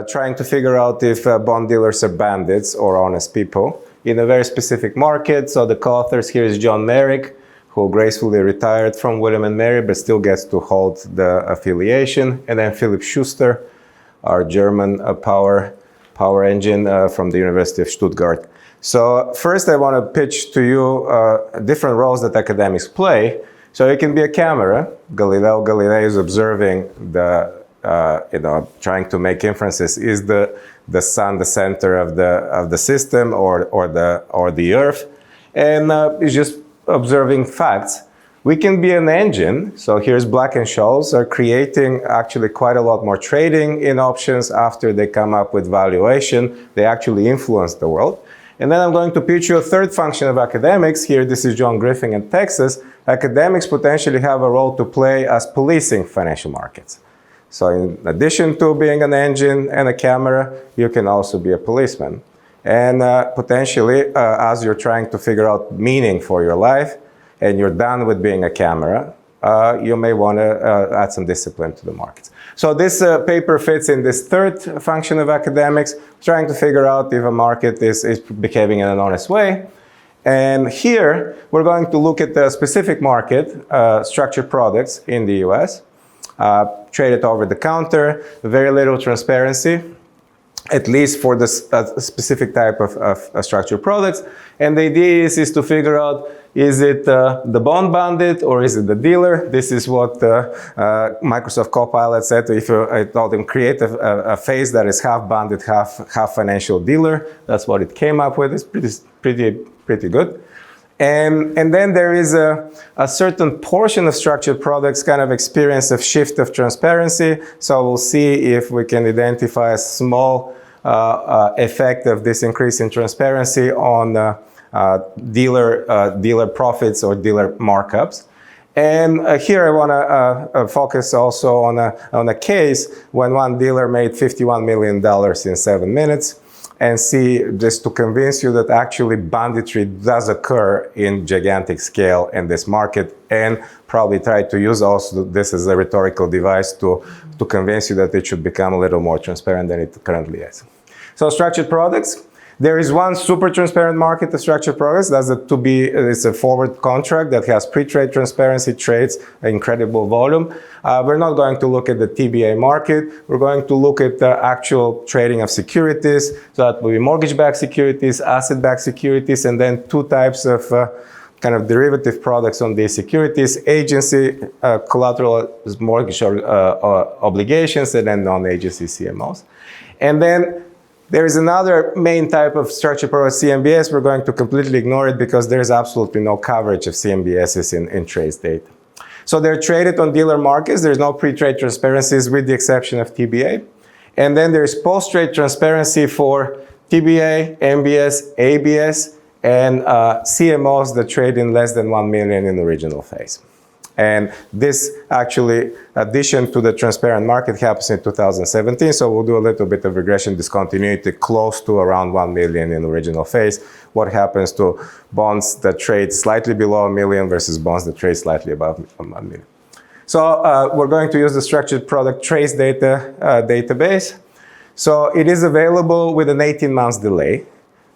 trying to figure out if bond dealers are bandits or honest people in a very specific market. So the co-authors here is John Merrick, who gracefully retired from William and Mary, but still gets to hold the affiliation. And then Philipp Schuster, our German power engine from the University of Stuttgart. So first I want to pitch to you different roles that academics play. So it can be a camera. Galileo Galilei is observing the, trying to make inferences. Is the sun the center of the system or the Earth? And it's just observing facts. We can be an engine. So here's Black and Scholes are creating actually quite a lot more trading in options after they come up with valuation. They actually influence the world. And then I'm going to pitch you a third function of academics. Here, this is John Griffin in Texas. Academics potentially have a role to play as policing financial markets. So in addition to being an engine and a camera, you can also be a policeman. And potentially, as you're trying to figure out meaning for your life, and you're done with being a camera, you may want to add some discipline to the markets. So this paper fits in this third function of academics, trying to figure out if a market is behaving in an honest way. And here, we're going to look at the specific market, structured products in the US, traded over the counter, very little transparency, at least for this specific type of structured products. And the idea is to figure out, is it the bond bandit or is it the dealer? This is what Microsoft Copilot said. If I told him create a phase that is half bandit, half financial dealer, that's what it came up with. It's pretty good. And then there is a certain portion of structured products kind of experience a shift of transparency. So we'll see if we can identify a small effect of this increase in transparency on dealer profits or dealer markups. And here I want to focus also on a case when one dealer made $51 million in 7 minutes, and see, just to convince you that actually banditry does occur in gigantic scale in this market, and probably try to use also this as a rhetorical device to convince you that it should become a little more transparent than it currently is. So structured products. There is one super transparent market of structured products. That's it's a forward contract that has pre-trade transparency, trades incredible volume. We're not going to look at the TBA market. We're going to look at the actual trading of securities. So that will be mortgage-backed securities, asset-backed securities, and then two types of kind of derivative products on these securities: agency, collateral mortgage obligations, and then non-agency CMOs. And then there is another main type of structured product, CMBS. We're going to completely ignore it because there's absolutely no coverage of CMBSs in trades data. So they're traded on dealer markets. There's no pre-trade transparencies with the exception of TBA. And then there's post-trade transparency for TBA, MBS, ABS, and CMOs that trade in less than 1 million in the original phase. And this actually, addition to the transparent market, happens in 2017. So we'll do a little bit of regression discontinuity close to around 1 million in the original phase. What happens to bonds that trade slightly below 1 million versus bonds that trade slightly above 1 million. So we're going to use the structured product trace data database. So it is available with an 18 months delay.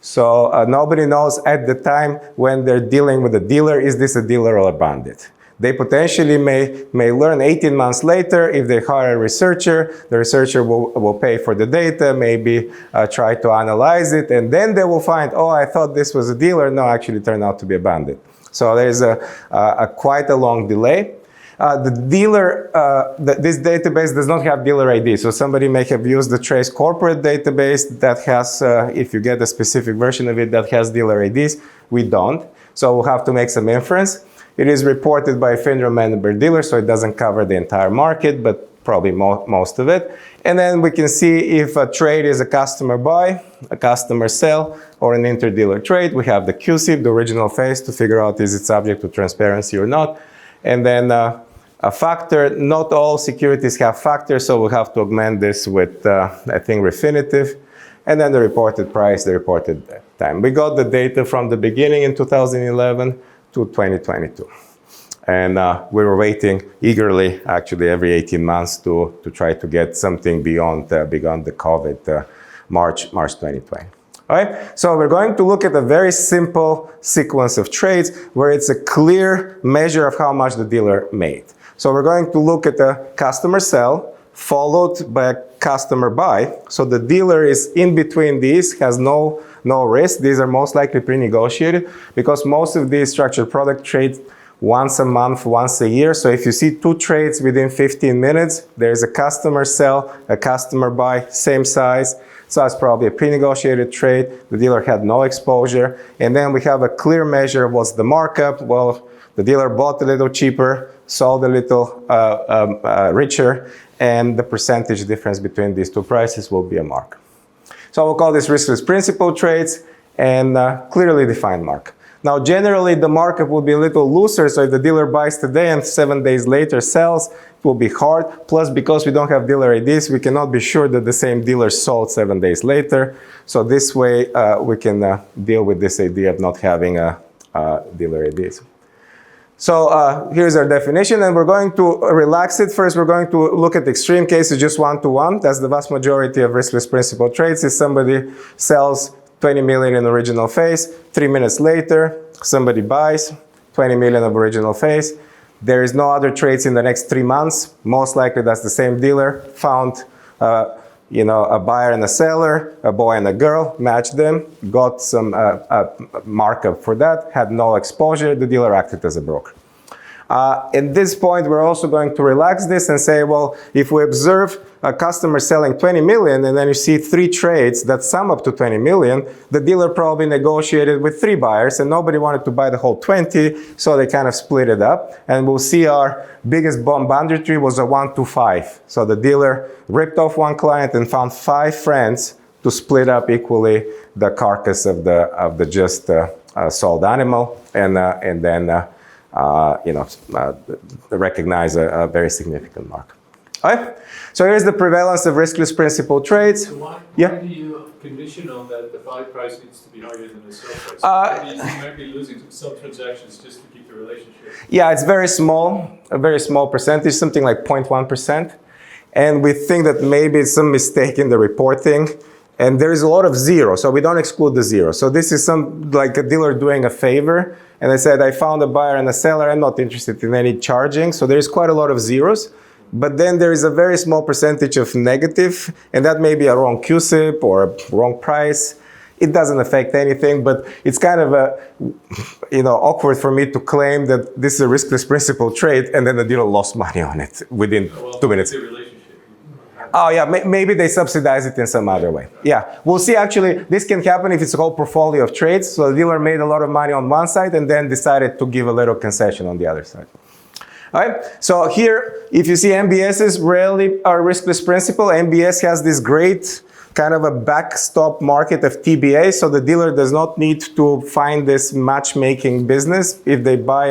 So nobody knows at the time when they're dealing with a dealer, is this a dealer or a bandit? They potentially may learn 18 months later if they hire a researcher. The researcher will pay for the data, maybe try to analyze it, and then they will find, oh, I thought this was a dealer. No, actually it turned out to be a bandit. So there's quite a long delay. The dealer, this database does not have dealer ID. So somebody may have used the Trace corporate database that has, if you get a specific version of it that has dealer IDs, we don't. So we'll have to make some inference. It is reported by a FINRA member dealer, so it doesn't cover the entire market, but probably most of it. And then we can see if a trade is a customer buy, a customer sell, or an interdealer trade. We have the QSIP, the original phase, to figure out is it subject to transparency or not. And then a factor. Not all securities have factors, so we'll have to augment this with, I think, Refinitiv. And then the reported price, the reported time. We got the data from the beginning in 2011 to 2022. And we were waiting eagerly, actually, every 18 months to try to get something beyond the COVID, March 2020. All right, so we're going to look at a very simple sequence of trades where it's a clear measure of how much the dealer made. So we're going to look at the customer sell followed by a customer buy. So the dealer is in between these, has no risk. These are most likely pre-negotiated because most of these structured product trades once a month, once a year. So if you see two trades within 15 minutes, there's a customer sell, a customer buy, same size. So that's probably a pre-negotiated trade. The dealer had no exposure. And then we have a clear measure of what's the markup. Well, the dealer bought a little cheaper, sold a little richer, and the percentage difference between these two prices will be a mark. So we'll call this riskless principal trades and clearly defined mark. Now, generally, the markup will be a little looser, so if the dealer buys today and 7 days later sells, it will be hard. Plus, because we don't have dealer IDs, we cannot be sure that the same dealer sold 7 days later. So this way, we can deal with this idea of not having dealer IDs. So here's our definition, and we're going to relax it. First, we're going to look at extreme cases, just one-to-one. That's the vast majority of riskless principal trades. If somebody sells 20 million in original face, 3 minutes later, somebody buys 20 million of original face. There is no other trades in the next 3 months. Most likely that's the same dealer, found a buyer and a seller, a boy and a girl, matched them, got some markup for that, had no exposure, the dealer acted as a broker. At this point, we're also going to relax this and say, well, if we observe a customer selling 20 million and then you see 3 trades that sum up to 20 million, the dealer probably negotiated with 3 buyers and nobody wanted to buy the whole 20, so they kind of split it up. And we'll see our biggest Bandit tree was a 1-to-5. So the dealer ripped off one client and found 5 friends to split up equally the carcass of the just sold animal, and then recognize a very significant mark. All right. So here's the prevalence of riskless principal trades. So why do you condition on that the buy price needs to be higher than the sell price? You might be losing some transactions just to keep the relationship. Yeah, it's very small, a very small percentage, something like 0.1%. And we think that maybe it's some mistake in the reporting. And there is a lot of zero, so we don't exclude the zero. So this is like a dealer doing a favor. And I said, I found a buyer and a seller. I'm not interested in any charging. So there's quite a lot of zeros. But then there is a very small percentage of negative, and that may be a wrong QSIP or a wrong price. It doesn't affect anything, but it's kind of awkward for me to claim that this is a riskless principal trade, and then the dealer lost money on it within 2 minutes. Oh yeah, maybe they subsidize it in some other way. Yeah, we'll see. Actually, this can happen if it's a whole portfolio of trades. So the dealer made a lot of money on one side and then decided to give a little concession on the other side. All right, so here, if you see MBSs rarely are riskless principal. MBS has this great kind of a backstop market of TBA, so the dealer does not need to find this matchmaking business. If they buy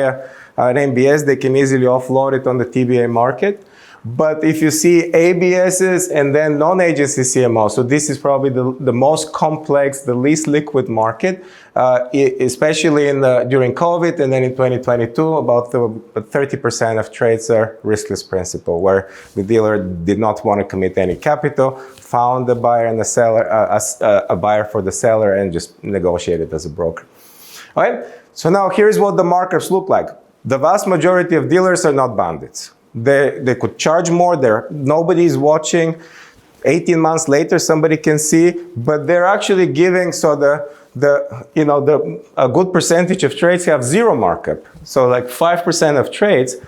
an MBS, they can easily offload it on the TBA market. But if you see ABSs and then non-agency CMOs, so this is probably the most complex, the least liquid market, especially during COVID and then in 2022, about 30% of trades are riskless principal, where the dealer did not want to commit any capital, found a buyer and a seller, a buyer for the seller, and just negotiated as a broker. All right. So now here's what the markups look like. The vast majority of dealers are not bandits. They could charge more. Nobody is watching. 18 months later, somebody can see, but they're actually giving. So a good percentage of trades have zero markup. So like 5% of trades,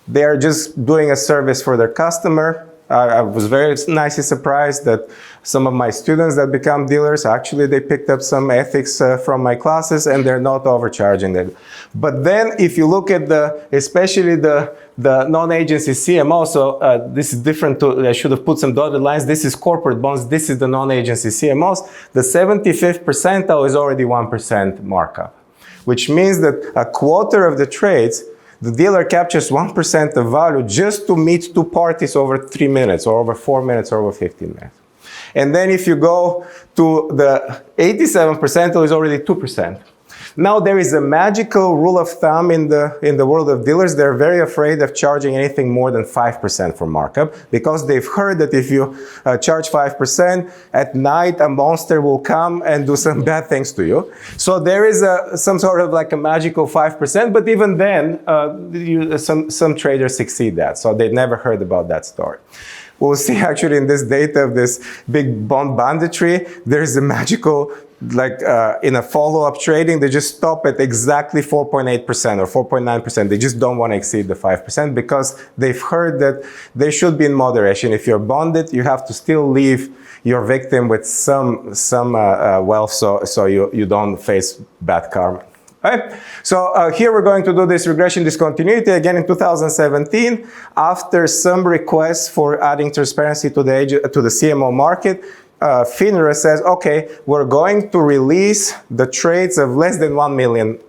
they are just doing a service for their customer. I was very nicely surprised that some of my students that become dealers, actually they picked up some ethics from my classes, and they're not overcharging them. But then if you look at especially the non-agency CMO, so this is different I should have put some dotted lines. This is corporate bonds. This is the non-agency CMOs. The 75th percentile is already 1% markup, which means that a quarter of the trades, the dealer captures 1% of value just to meet 2 parties over 3 minutes or over 4 minutes or over 15 minutes. And then if you go to the 87 percentile is already 2%. Now there is a magical rule of thumb in the world of dealers. They're very afraid of charging anything more than 5% for markup because they've heard that if you charge 5%, at night a monster will come and do some bad things to you. So there is some sort of like a magical 5%, but even then some traders succeed that. So they never heard about that story. We'll see actually in this data of this big bond banditry, there's a magical, like in a follow-up trading, they just stop at exactly 4.8% or 4.9%. They just don't want to exceed the 5% because they've heard that they should be in moderation. If you're bonded, you have to still leave your victim with some wealth so you don't face bad karma. Right? So here we're going to do this regression discontinuity again in 2017. After some requests for adding transparency to the CMO market, FINRA says, okay, we're going to release the trades of less than 1 million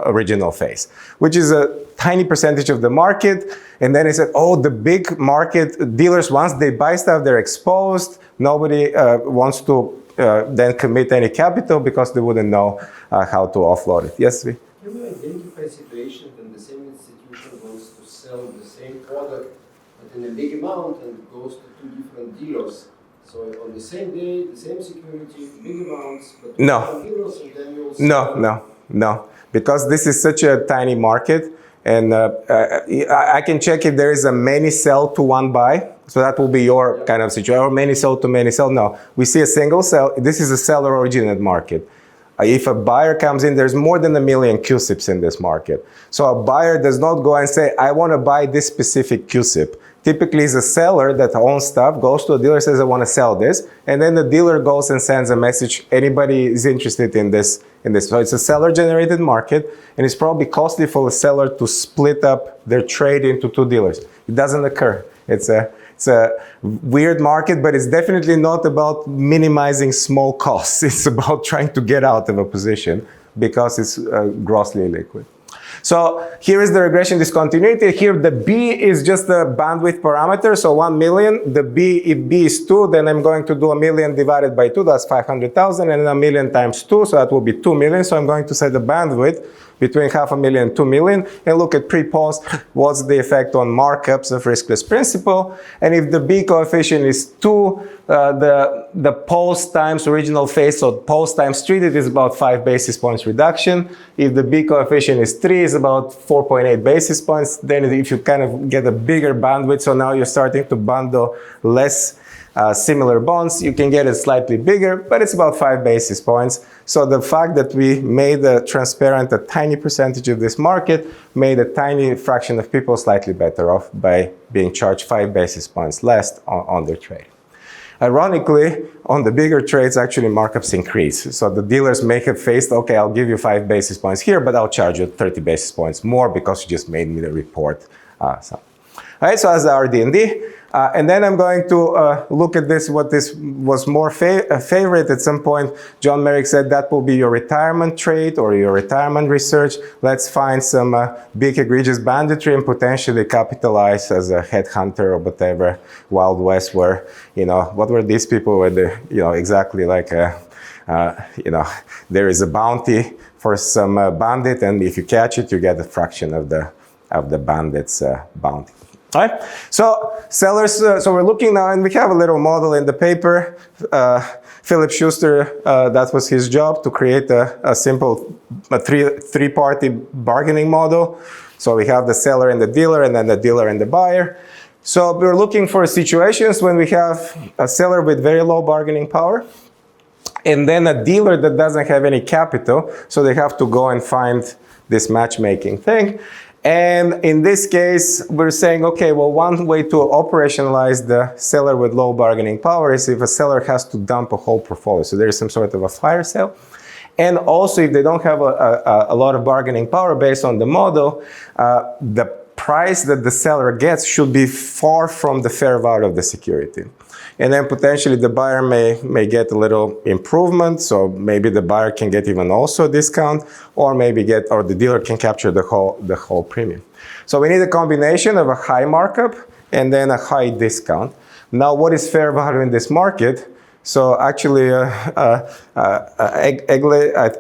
original face, which is a tiny percentage of the market. And then they said, oh, the big market dealers, once they buy stuff, they're exposed. Nobody wants to then commit any capital because they wouldn't know how to offload it. Yes, Vi? Can you identify situations when the same institution wants to sell the same product but in a big amount and it goes to two different dealers? So on the same day, the same security, big amounts, but two different dealers, and then you'll sell. No, because this is such a tiny market, and I can check if there is a many sell to one buy. So that will be your kind of situation, or many sell to many sell. No, we see a single sell. This is a seller originated market. If a buyer comes in, there's more than 1 million QSIPs in this market. So a buyer does not go and say, I want to buy this specific QSIP. Typically, it's a seller that owns stuff, goes to a dealer, says, I want to sell this. And then the dealer goes and sends a message, anybody is interested in this. So it's a seller-generated market, and it's probably costly for the seller to split up their trade into two dealers. It doesn't occur. It's a weird market, but it's definitely not about minimizing small costs. It's about trying to get out of a position because it's grossly illiquid. So here is the regression discontinuity. Here the B is just the bandwidth parameter, so 1 million. The B, if B is 2, then I'm going to do 1 million divided by 2, that's 500,000, and 1 million times 2, so that will be 2 million. So I'm going to set the bandwidth between 500,000 and 2 million and look at pre-post, what's the effect on markups of riskless principal. And if the B coefficient is 2, the post times original face, so post times treated is about 5 basis points reduction. If the B coefficient is 3, is about 4.8 basis points. Then if you kind of get a bigger bandwidth, so now you're starting to bundle less similar bonds, you can get it slightly bigger, but it's about 5 basis points. So the fact that we made transparent a tiny percentage of this market made a tiny fraction of people slightly better off by being charged 5 basis points less on their trade. Ironically, on the bigger trades, actually markups increase. So the dealers may have faced, okay, I'll give you 5 basis points here, but I'll charge you 30 basis points more because you just made me the report. All right, so that's the RD&D. And then I'm going to look at this, what this was more favorite at some point. John Merrick said that will be your retirement trade or your retirement research. Let's find some big egregious banditry and potentially capitalize as a headhunter or whatever, Wild West, where, you know, what were these people with the, you know, exactly like, you know, there is a bounty for some bandit, and if you catch it, you get a fraction of the bandit's bounty. All right, so sellers, so we're looking now, and we have a little model in the paper. Philipp Schuster, that was his job, to create a simple three-party bargaining model. So we have the seller and the dealer, and then the dealer and the buyer. So we're looking for situations when we have a seller with very low bargaining power, and then a dealer that doesn't have any capital, so they have to go and find this matchmaking thing. And in this case, we're saying, okay, well, one way to operationalize the seller with low bargaining power is if a seller has to dump a whole portfolio. So there is some sort of a fire sale. And also, if they don't have a lot of bargaining power based on the model, the price that the seller gets should be far from the fair value of the security. And then potentially the buyer may get a little improvement, so maybe the buyer can get even also a discount, or maybe or the dealer can capture the whole premium. So we need a combination of a high markup and then a high discount. Now, what is fair value in this market? So actually, Egle,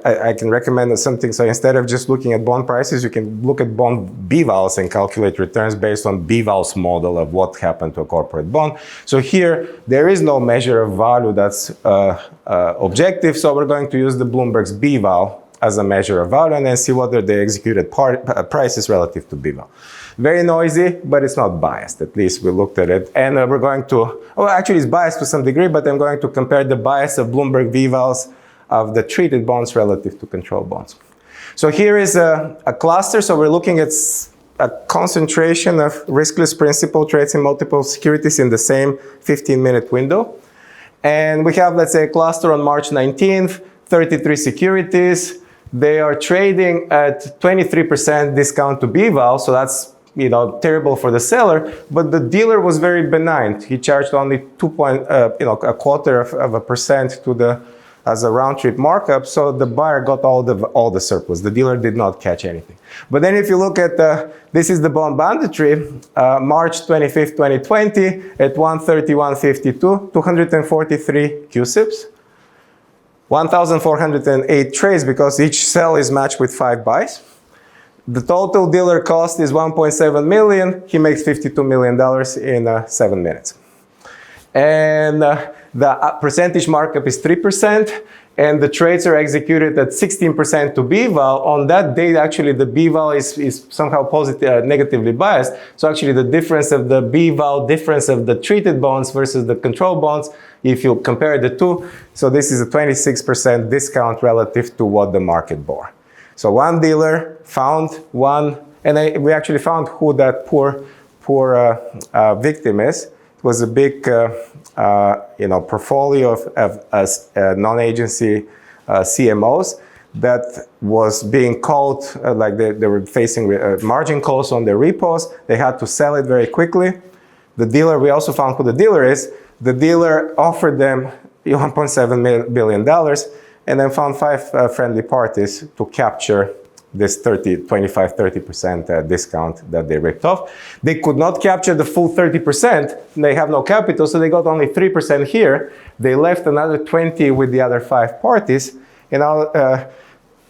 I can recommend something. So instead of just looking at bond prices, you can look at bond B-vals and calculate returns based on B-vals model of what happened to a corporate bond. So here, there is no measure of value that's objective. So we're going to use the Bloomberg's B-val as a measure of value and then see whether the executed price is relative to B-val. Very noisy, but it's not biased. At least we looked at it. And we're going to, well, actually it's biased to some degree, but I'm going to compare the bias of Bloomberg V-vals of the treated bonds relative to control bonds. So here is a cluster. So we're looking at a concentration of riskless principal trades in multiple securities in the same 15-minute window. And we have, let's say, a cluster on March 19th, 33 securities. They are trading at 23% discount to B-val, so that's terrible for the seller, but the dealer was very benign. He charged only a quarter of a percent to as a round trip markup, so the buyer got all the surplus. The dealer did not catch anything. But then if you look at this is the bond banditry, March 25th, 2020 at 131.52, 243 QSIPs, 1,408 trades because each sell is matched with 5 buys. The total dealer cost is 1.7 million. He makes $52 million in 7 minutes. And the percentage markup is 3%. And the trades are executed at 16% to B-val. On that date, actually, the B-val is somehow negatively biased. So actually, the difference of the B-val, difference of the treated bonds versus the control bonds, if you compare the two, so this is a 26% discount relative to what the market bore. So one dealer found one, and we actually found who that poor victim is. It was a big, portfolio of non-agency CMOs that was being called, like they were facing margin calls on their repos. They had to sell it very quickly. The dealer, we also found who the dealer is. The dealer offered them $1.7 billion. And then found 5 friendly parties to capture this 30% discount that they ripped off. They could not capture the full 30%. They have no capital, so they got only 3% here. They left another 20 with the other 5 parties. And now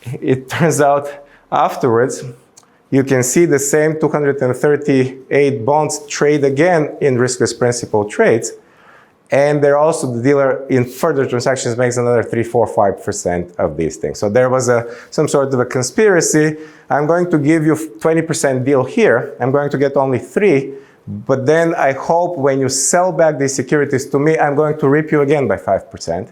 it turns out afterwards, you can see the same 238 bonds trade again in riskless principal trades. And they're also, the dealer in further transactions makes another 3, 4, 5% of these things. So there was some sort of a conspiracy. I'm going to give you 20% deal here. I'm going to get only 3. But then I hope when you sell back these securities to me, I'm going to rip you again by 5%.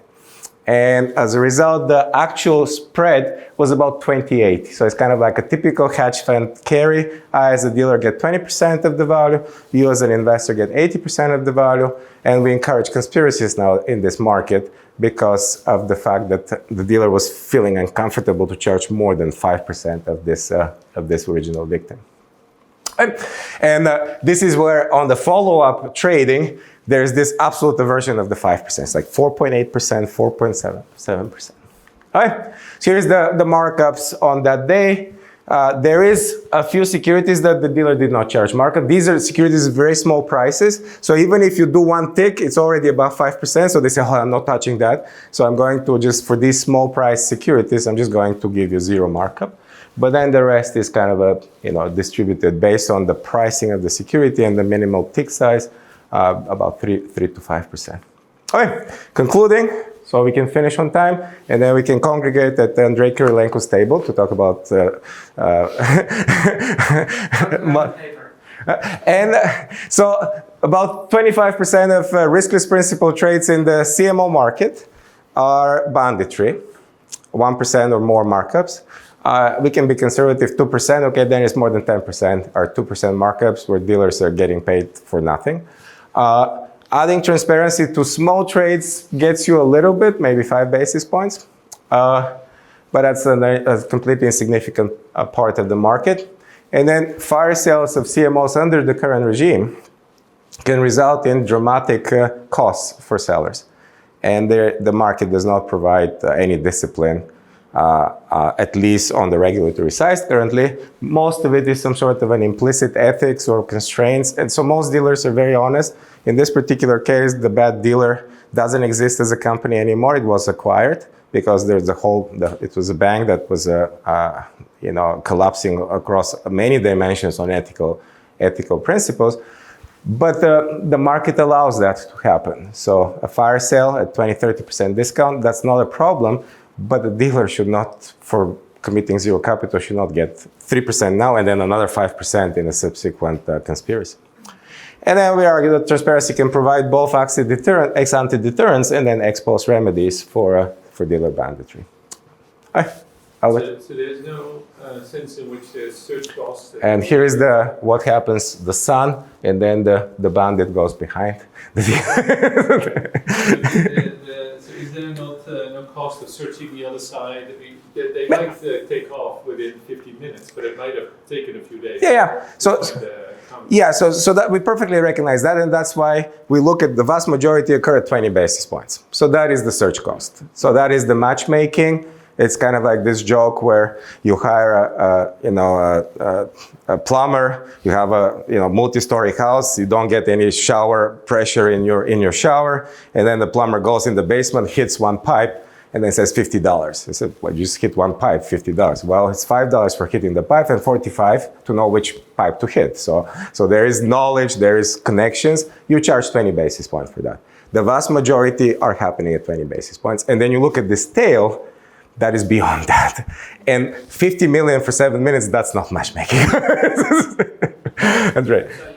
And as a result, the actual spread was about 28. So it's kind of like a typical hedge fund carry. I, as a dealer, get 20% of the value. You, as an investor, get 80% of the value. And we encourage conspiracies now in this market because of the fact that the dealer was feeling uncomfortable to charge more than 5% of this original victim. And this is where, on the follow-up trading, there's this absolute aversion of the 5%. It's like 4.8%, 4.7%. All right, so here's the markups on that day. There is a few securities that the dealer did not charge markup. These are securities with very small prices. So even if you do one tick, it's already above 5%. So they say, oh, I'm not touching that. So I'm going to just, for these small price securities, I'm just going to give you 0 markup. But then the rest is kind of distributed based on the pricing of the security and the minimal tick size, about 3 to 5%. Okay, concluding, so we can finish on time, and then we can congregate at Andrei Kirilenko's table to talk about and so about 25% of riskless principal trades in the CMO market are banditry, 1% or more markups. We can be conservative, 2%. Okay, then it's more than 10% or 2% markups where dealers are getting paid for nothing. Adding transparency to small trades gets you a little bit, maybe 5 basis points. But that's a completely insignificant part of the market. And then fire sales of CMOs under the current regime can result in dramatic costs for sellers. And the market does not provide any discipline at least on the regulatory side currently. Most of it is some sort of an implicit ethics or constraints. And so most dealers are very honest. In this particular case, the bad dealer doesn't exist as a company anymore. It was acquired because there's it was a bank that was collapsing across many dimensions on ethical principles. But the market allows that to happen. So a fire sale at 20-30% discount, that's not a problem. But the dealer should not, for committing zero capital, should not get 3% now and then another 5% in a subsequent conspiracy. And then we argue that transparency can provide both ex-ante deterrence and then ex-post remedies for dealer banditry. So there's no sense in which there's search costs. And here is what happens, the sun, and then the bandit goes behind. So is there not no cost of searching the other side? I mean, they might take off within 15 minutes, but it might have taken a few days. Yeah. So that we perfectly recognize that, and that's why we look at the vast majority occur at 20 basis points. So that is the search cost. So that is the matchmaking. It's kind of like this joke where you hire a plumber, you have a multi-story house, you don't get any shower pressure in your shower, and then the plumber goes in the basement, hits one pipe, and then says $50. I said, well, you just hit one pipe, $50. Well, it's $5 for hitting the pipe and $45 to know which pipe to hit. So there is knowledge, there is connections. You charge 20 basis points for that. The vast majority are happening at 20 basis points. And then you look at this tail, that is beyond that. And 50 million for 7 minutes, that's not matchmaking. Andrei. So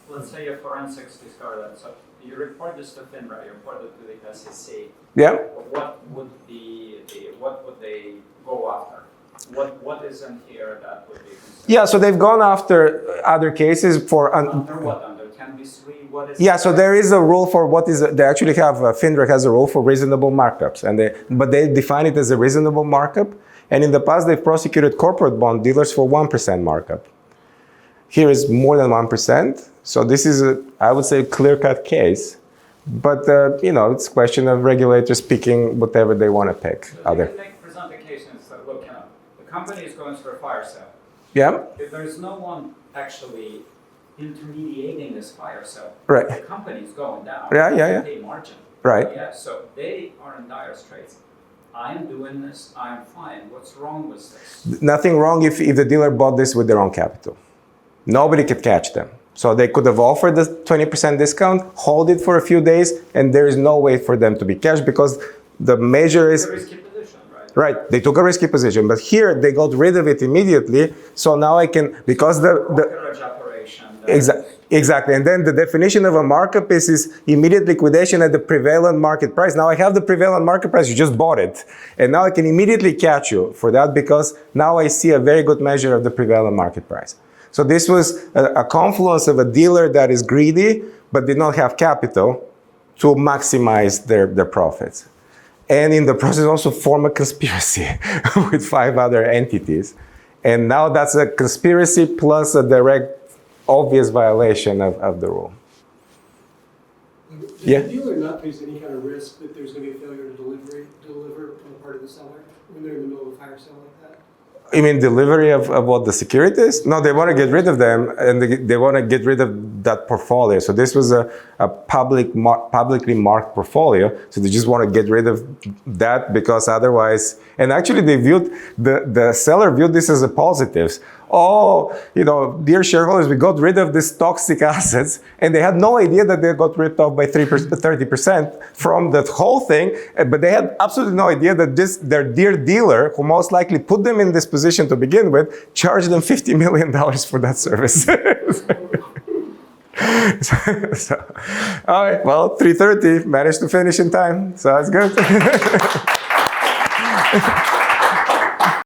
let's say a forensics discovered that. So you report this to FINRA, you report it to the SEC. Yeah. What would they go after? What isn't here that would be considered? Yeah, so they've gone after other cases for... Under what? Under 10b3? What is... Yeah, so there is a rule for what is... They actually have... FINRA has a rule for reasonable markups. But they define it as a reasonable markup. And in the past, they've prosecuted corporate bond dealers for 1% markup. Here is more than 1%. So this is, I would say, a clear-cut case. But, it's a question of regulators picking whatever they want to pick. So they present the case and say, look, the company is going through a fire sale. Yeah. If there's no one actually intermediating this fire sale, right. The company is going down. Yeah. They margin. Right. Yeah, so they are in dire straits. I'm doing this, I'm fine. What's wrong with this? Nothing wrong if the dealer bought this with their own capital. Nobody could catch them. So they could have offered the 20% discount, hold it for a few days, and there is no way for them to be cashed because the measure is... It's a risky position, right? Right, they took a risky position, but here they got rid of it immediately. So now I can, because brokerage operation. Exactly, and then the definition of a markup is immediate liquidation at the prevalent market price. Now I have the prevalent market price, you just bought it. And now I can immediately catch you for that because now I see a very good measure of the prevalent market price. So this was a confluence of a dealer that is greedy, but did not have capital to maximize their profits. And in the process also form a conspiracy with 5 other entities. And now that's a conspiracy plus a direct, obvious violation of the rule. Does Yeah. the dealer not face any kind of risk that there's going to be a failure to deliver on the part of the seller when they're in the middle of a fire sale like that? You mean delivery of what the securities? No, they want to get rid of them, and they want to get rid of that portfolio. So this was a publicly marked portfolio. So they just want to get rid of that because otherwise, and actually they viewed, the seller viewed this as a positive. Oh, dear shareholders, we got rid of these toxic assets, and they had no idea that they got ripped off by 30% from that whole thing. But they had absolutely no idea that their dear dealer, who most likely put them in this position to begin with, charged them $50 million for that service. All right, well, 3:30, managed to finish in time, so that's good.